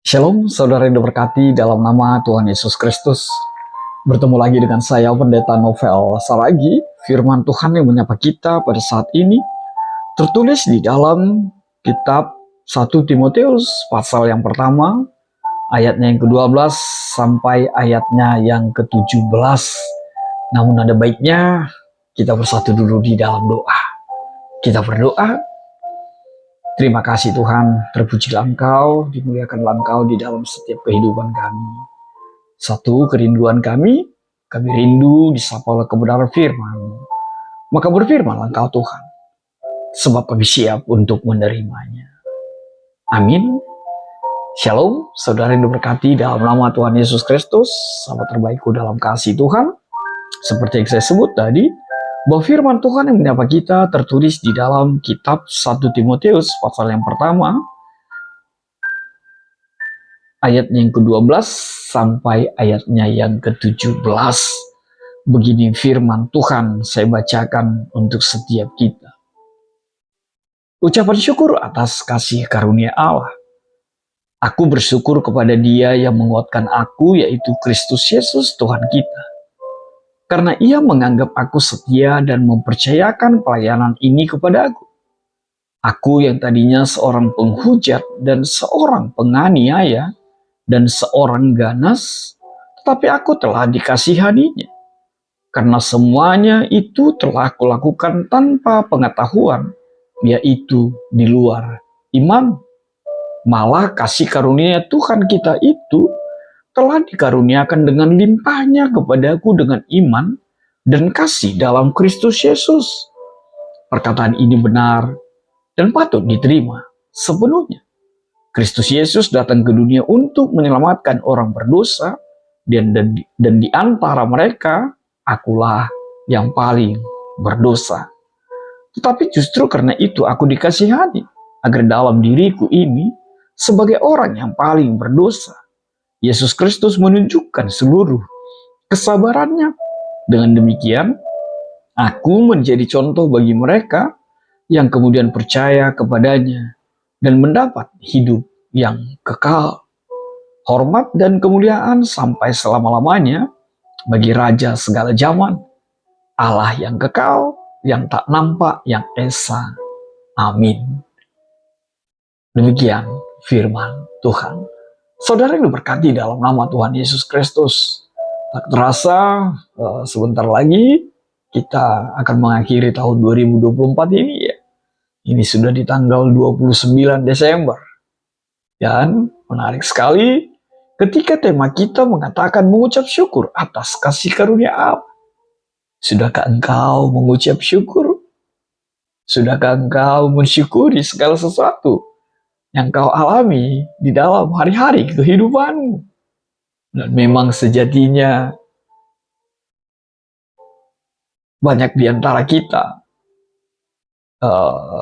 Shalom, saudara yang diberkati dalam nama Tuhan Yesus Kristus. Bertemu lagi dengan saya, Pendeta Novel Saragi. Firman Tuhan yang menyapa kita pada saat ini tertulis di dalam kitab 1 Timotius pasal yang pertama, ayatnya yang ke-12 sampai ayatnya yang ke-17. Namun ada baiknya kita bersatu dulu di dalam doa. Kita berdoa. Terima kasih Tuhan, terpujilah Engkau, dimuliakanlah Engkau di dalam setiap kehidupan kami. Satu kerinduan kami rindu disapa oleh kebenaran firman. Maka berfirmanlah Engkau Tuhan, sebab kami siap untuk menerimanya. Amin. Shalom, saudara yang diberkati dalam nama Tuhan Yesus Kristus, sahabat terbaikku dalam kasih Tuhan. Seperti yang saya sebut tadi, bahwa firman Tuhan yang menyapa kita tertulis di dalam kitab 1 Timotius pasal yang pertama, ayatnya yang ke-12 sampai ayatnya yang ke-17. Begini firman Tuhan saya bacakan untuk setiap kita. Ucapan syukur atas kasih karunia Allah. Aku bersyukur kepada Dia yang menguatkan aku, yaitu Kristus Yesus Tuhan kita. Karena Ia menganggap aku setia dan mempercayakan pelayanan ini kepada aku. Aku yang tadinya seorang penghujat dan seorang penganiaya dan seorang ganas, tetapi aku telah dikasihaninya. Karena semuanya itu telah kulakukan tanpa pengetahuan, yaitu di luar iman. Malah kasih karunia Tuhan kita itu telah dikaruniakan dengan limpahnya kepadaku dengan iman dan kasih dalam Kristus Yesus. Perkataan ini benar dan patut diterima sepenuhnya. Kristus Yesus datang ke dunia untuk menyelamatkan orang berdosa, dan di antara mereka, akulah yang paling berdosa. Tetapi justru karena itu aku dikasihani, agar dalam diriku ini, sebagai orang yang paling berdosa, Yesus Kristus menunjukkan seluruh kesabarannya. Dengan demikian, aku menjadi contoh bagi mereka yang kemudian percaya kepadanya dan mendapat hidup yang kekal. Hormat dan kemuliaan sampai selama-lamanya bagi Raja segala zaman, Allah yang kekal, yang tak nampak, yang esa. Amin. Demikian firman Tuhan. Saudara yang diberkati dalam nama Tuhan Yesus Kristus, tak terasa sebentar lagi kita akan mengakhiri tahun 2024 ini ya. Ini sudah di tanggal 29 Desember. Dan menarik sekali ketika tema kita mengatakan mengucap syukur atas kasih karunia Allah. Sudahkah engkau mengucap syukur? Sudahkah engkau mensyukuri segala sesuatu yang kau alami di dalam hari-hari kehidupanmu? Dan memang sejatinya banyak di antara kita,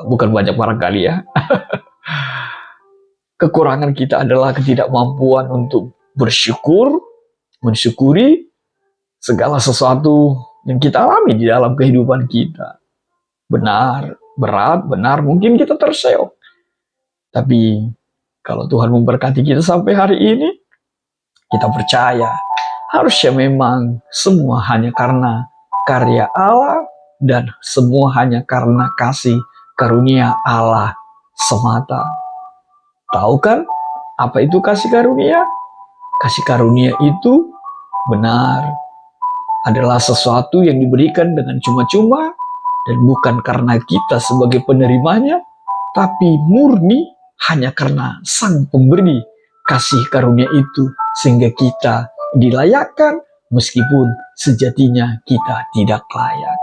bukan banyak barangkali ya, kekurangan kita adalah ketidakmampuan untuk bersyukur, mensyukuri segala sesuatu yang kita alami di dalam kehidupan kita. Benar, berat, benar, mungkin kita terseok. Tapi kalau Tuhan memberkati kita sampai hari ini, kita percaya harusnya memang semua hanya karena karya Allah dan semua hanya karena kasih karunia Allah semata. Tahu kan apa itu kasih karunia? Kasih karunia itu benar adalah sesuatu yang diberikan dengan cuma-cuma dan bukan karena kita sebagai penerimanya, tapi murni hanya karena Sang Pemberi kasih karunia itu, sehingga kita dilayakkan meskipun sejatinya kita tidak layak.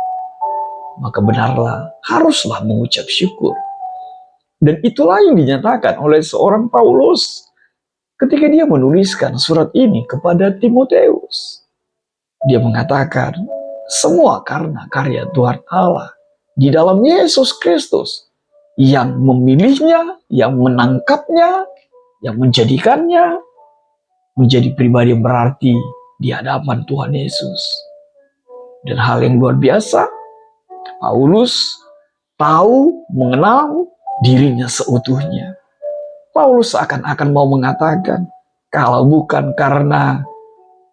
Maka benarlah, haruslah mengucap syukur. Dan itulah yang dinyatakan oleh seorang Paulus ketika dia menuliskan surat ini kepada Timotius. Dia mengatakan, semua karena karya Tuhan Allah di dalam Yesus Kristus, yang memilihnya, yang menangkapnya, yang menjadikannya menjadi pribadi yang berarti di hadapan Tuhan Yesus. Dan hal yang luar biasa, Paulus tahu, mengenal dirinya seutuhnya. Paulus seakan-akan mau mengatakan, kalau bukan karena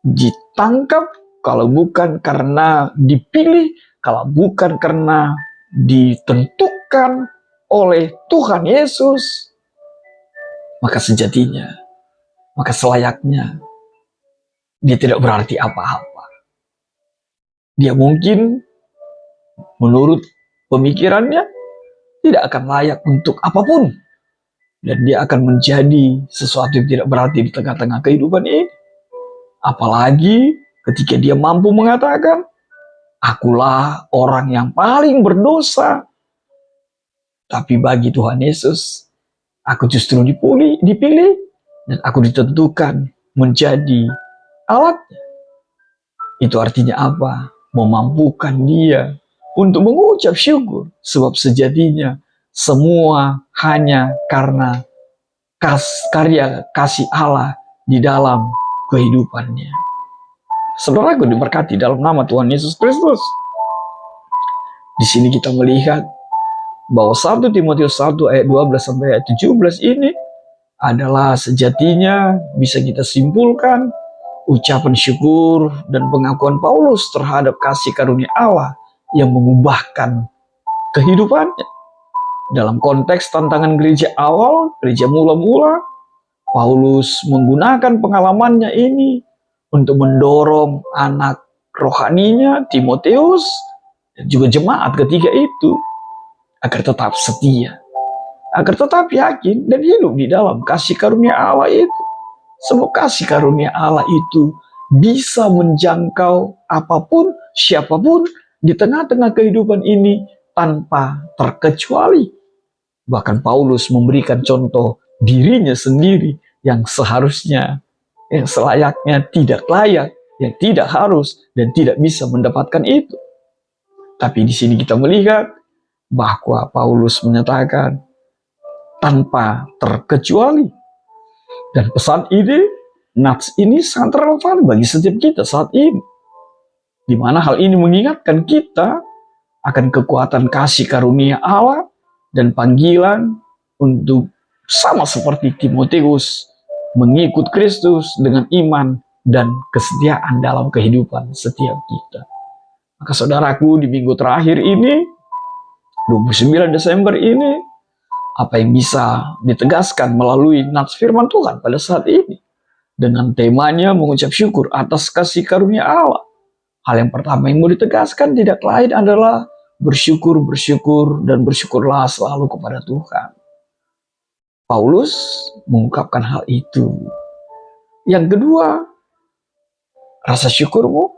ditangkap, kalau bukan karena dipilih, kalau bukan karena ditentukan oleh Tuhan Yesus, maka sejatinya, maka selayaknya dia tidak berarti apa-apa. Dia mungkin menurut pemikirannya tidak akan layak untuk apapun, dan dia akan menjadi sesuatu yang tidak berarti di tengah-tengah kehidupan ini. Apalagi ketika dia mampu mengatakan, akulah orang yang paling berdosa. Tapi bagi Tuhan Yesus, aku justru dipilih dan aku ditentukan menjadi alatnya. Itu artinya apa? Memampukan dia untuk mengucap syukur. Sebab sejatinya semua hanya karena karya kasih Allah di dalam kehidupannya. Saudaraku diberkati dalam nama Tuhan Yesus Kristus. Di sini kita melihat bahwa 1 Timotius 1 ayat 12 sampai ayat 17 ini adalah sejatinya bisa kita simpulkan ucapan syukur dan pengakuan Paulus terhadap kasih karunia Allah yang mengubahkan kehidupannya. Dalam konteks tantangan gereja awal, gereja mula-mula, Paulus menggunakan pengalamannya ini untuk mendorong anak rohaninya, Timotius, dan juga jemaat ketika itu, agar tetap setia, agar tetap yakin dan hidup di dalam kasih karunia Allah itu. Sebab kasih karunia Allah itu bisa menjangkau apapun, siapapun di tengah-tengah kehidupan ini tanpa terkecuali. Bahkan Paulus memberikan contoh dirinya sendiri yang seharusnya, yang selayaknya tidak layak, yang tidak harus dan tidak bisa mendapatkan itu. Tapi di sini kita melihat bahwa Paulus menyatakan tanpa terkecuali. Dan pesan ini, nats ini sangat relevan bagi setiap kita saat ini. Di mana hal ini mengingatkan kita akan kekuatan kasih karunia Allah dan panggilan untuk sama seperti Timotius mengikut Kristus dengan iman dan kesetiaan dalam kehidupan setiap kita. Maka saudaraku, di minggu terakhir ini, 29 Desember ini, apa yang bisa ditegaskan melalui nats firman Tuhan pada saat ini? Dengan temanya mengucap syukur atas kasih karunia Allah. Hal yang pertama yang mau ditegaskan tidak lain adalah bersyukur, dan bersyukurlah selalu kepada Tuhan. Paulus mengungkapkan hal itu. Yang kedua, rasa syukurmu,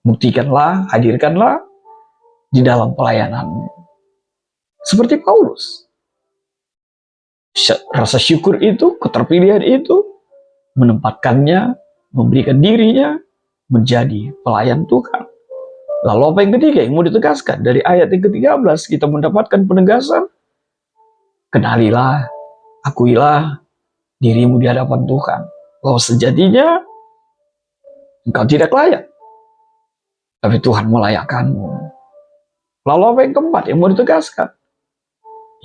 buktikanlah, hadirkanlah di dalam pelayananmu. Seperti Paulus. Rasa syukur itu, keterpilihan itu, menempatkannya, memberikan dirinya menjadi pelayan Tuhan. Lalu apa yang ketiga yang mau ditegaskan? Dari ayat yang ke-13 kita mendapatkan penegasan. Kenalilah, akuilah dirimu di hadapan Tuhan. Bahwa sejatinya engkau tidak layak. Tapi Tuhan melayakkanmu. Lalu apa yang keempat yang mau ditegaskan?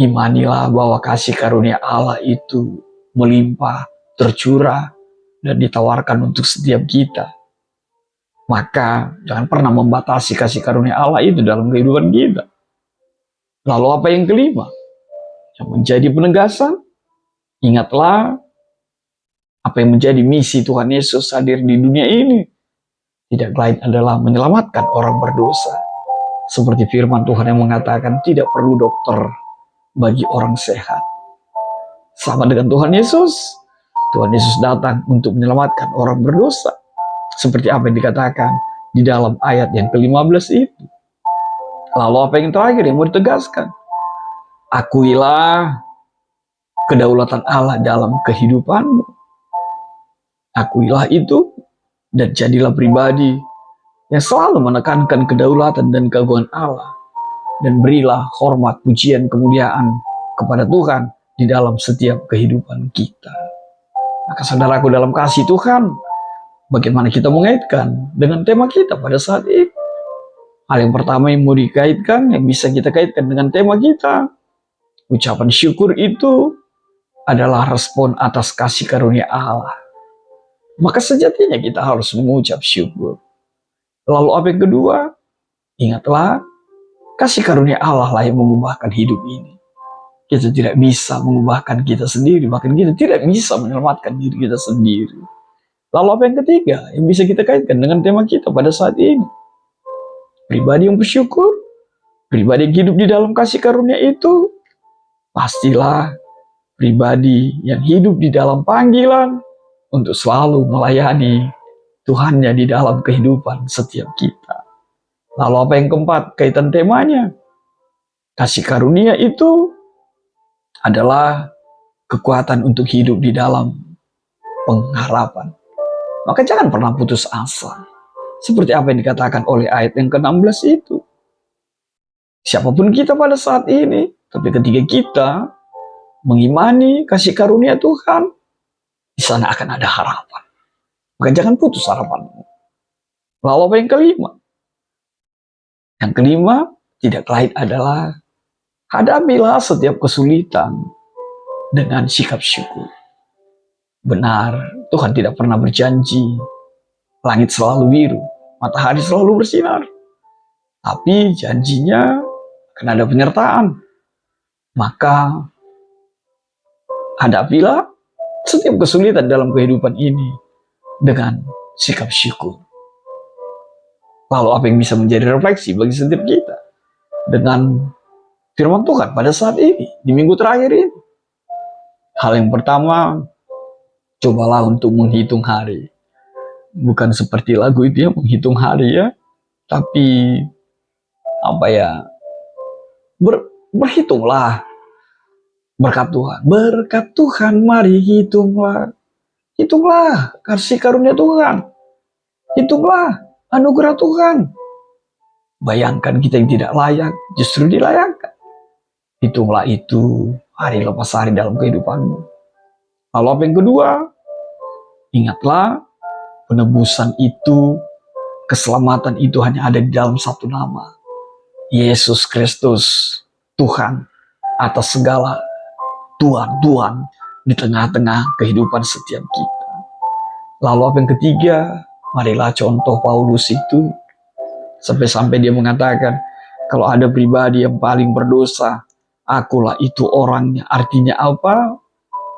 Imanilah bahwa kasih karunia Allah itu melimpah, tercurah, dan ditawarkan untuk setiap kita. Maka jangan pernah membatasi kasih karunia Allah itu dalam kehidupan kita. Lalu apa yang kelima? Yang menjadi penegasan, ingatlah apa yang menjadi misi Tuhan Yesus hadir di dunia ini. Tidak lain adalah menyelamatkan orang berdosa. Seperti firman Tuhan yang mengatakan tidak perlu dokter bagi orang sehat. Sama dengan Tuhan Yesus datang untuk menyelamatkan orang berdosa. Seperti apa yang dikatakan di dalam ayat yang ke-15 itu. Lalu apa yang terakhir yang mau ditegaskan? Akuilah kedaulatan Allah dalam kehidupanmu. Akuilah itu dan jadilah pribadi yang selalu menekankan kedaulatan dan keagungan Allah. Dan berilah hormat, pujian, kemuliaan kepada Tuhan di dalam setiap kehidupan kita. Maka saudaraku dalam kasih Tuhan, bagaimana kita mengaitkan dengan tema kita pada saat ini? Hal yang pertama yang mau dikaitkan, yang bisa kita kaitkan dengan tema kita, ucapan syukur itu adalah respon atas kasih karunia Allah. Maka sejatinya kita harus mengucap syukur. Lalu apa yang kedua? Ingatlah, kasih karunia Allah lah yang mengubahkan hidup ini. Kita tidak bisa mengubahkan kita sendiri, bahkan kita tidak bisa menyelamatkan diri kita sendiri. Lalu apa yang ketiga yang bisa kita kaitkan dengan tema kita pada saat ini? Pribadi yang bersyukur, pribadi yang hidup di dalam kasih karunia itu, pastilah pribadi yang hidup di dalam panggilan untuk selalu melayani Tuhannya di dalam kehidupan setiap kita. Lalu apa yang keempat kaitan temanya? Kasih karunia itu adalah kekuatan untuk hidup di dalam pengharapan. Maka jangan pernah putus asa. Seperti apa yang dikatakan oleh ayat yang ke-16 itu. Siapapun kita pada saat ini, tapi ketika kita mengimani kasih karunia Tuhan, di sana akan ada harapan. Maka jangan putus harapanmu. Lalu apa yang kelima? Yang kelima, tidak lain adalah hadapilah setiap kesulitan dengan sikap syukur. Benar, Tuhan tidak pernah berjanji langit selalu biru, matahari selalu bersinar. Tapi janjinya akan ada penyertaan. Maka hadapilah setiap kesulitan dalam kehidupan ini dengan sikap syukur. Lalu apa yang bisa menjadi refleksi bagi setiap kita dengan firman Tuhan pada saat ini, di minggu terakhir ini? Hal yang pertama, cobalah untuk menghitung hari. Bukan seperti lagu itu ya, menghitung hari ya, tapi berhitunglah berkat Tuhan. Berkat Tuhan, mari hitunglah. Hitunglah kasih karunia Tuhan. Hitunglah anugerah Tuhan. Bayangkan kita yang tidak layak, justru dilayakkan. Hitunglah itu hari lepas hari dalam kehidupanmu. Lalu apa yang kedua? Ingatlah, penebusan itu, keselamatan itu hanya ada di dalam satu nama. Yesus Kristus, Tuhan atas segala Tuhan di tengah-tengah kehidupan setiap kita. Lalu apa yang ketiga? Marilah contoh Paulus itu, sampai-sampai dia mengatakan, kalau ada pribadi yang paling berdosa, akulah itu orangnya. Artinya apa?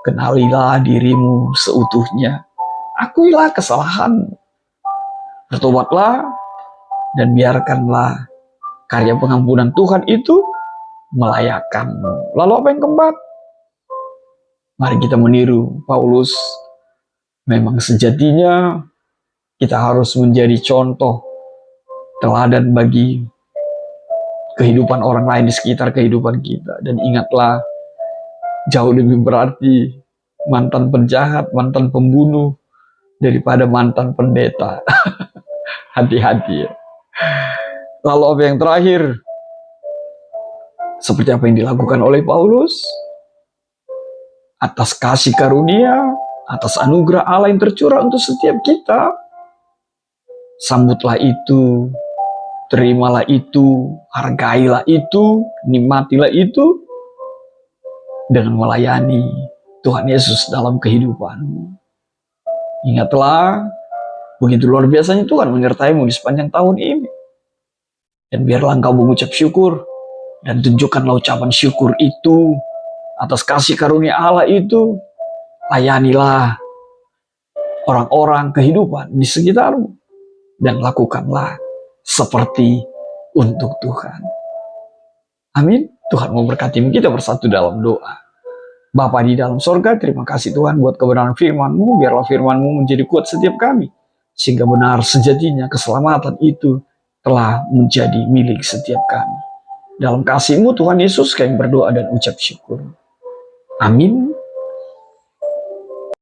Kenalilah dirimu seutuhnya. Akuilah kesalahanmu. Bertobatlah dan biarkanlah karya pengampunan Tuhan itu melayakkanmu. Lalu apa yang keempat? Mari kita meniru Paulus. Memang sejatinya kita harus menjadi contoh teladan bagi kehidupan orang lain di sekitar kehidupan kita. Dan ingatlah, jauh lebih berarti mantan penjahat, mantan pembunuh daripada mantan pendeta. Hati-hati ya. Lalu apa yang terakhir? Seperti apa yang dilakukan oleh Paulus? Atas kasih karunia, atas anugerah Allah yang tercurah untuk setiap kita, sambutlah itu, terimalah itu, hargailah itu, nikmatilah itu, dengan melayani Tuhan Yesus dalam kehidupanmu. Ingatlah, begitu luar biasanya Tuhan menyertaimu di sepanjang tahun ini. Dan biarlah engkau mengucap syukur, dan tunjukkanlah ucapan syukur itu, atas kasih karunia Allah itu. Layanilah orang-orang kehidupan di sekitarmu, dan lakukanlah seperti untuk Tuhan. Amin. Tuhan memberkati kita bersatu dalam doa. Bapa di dalam sorga, terima kasih Tuhan buat kebenaran firman-Mu. Biarlah firman-Mu menjadi kuat setiap kami, sehingga benar sejatinya keselamatan itu telah menjadi milik setiap kami. Dalam kasih-Mu Tuhan Yesus, kami berdoa dan ucap syukur. Amin.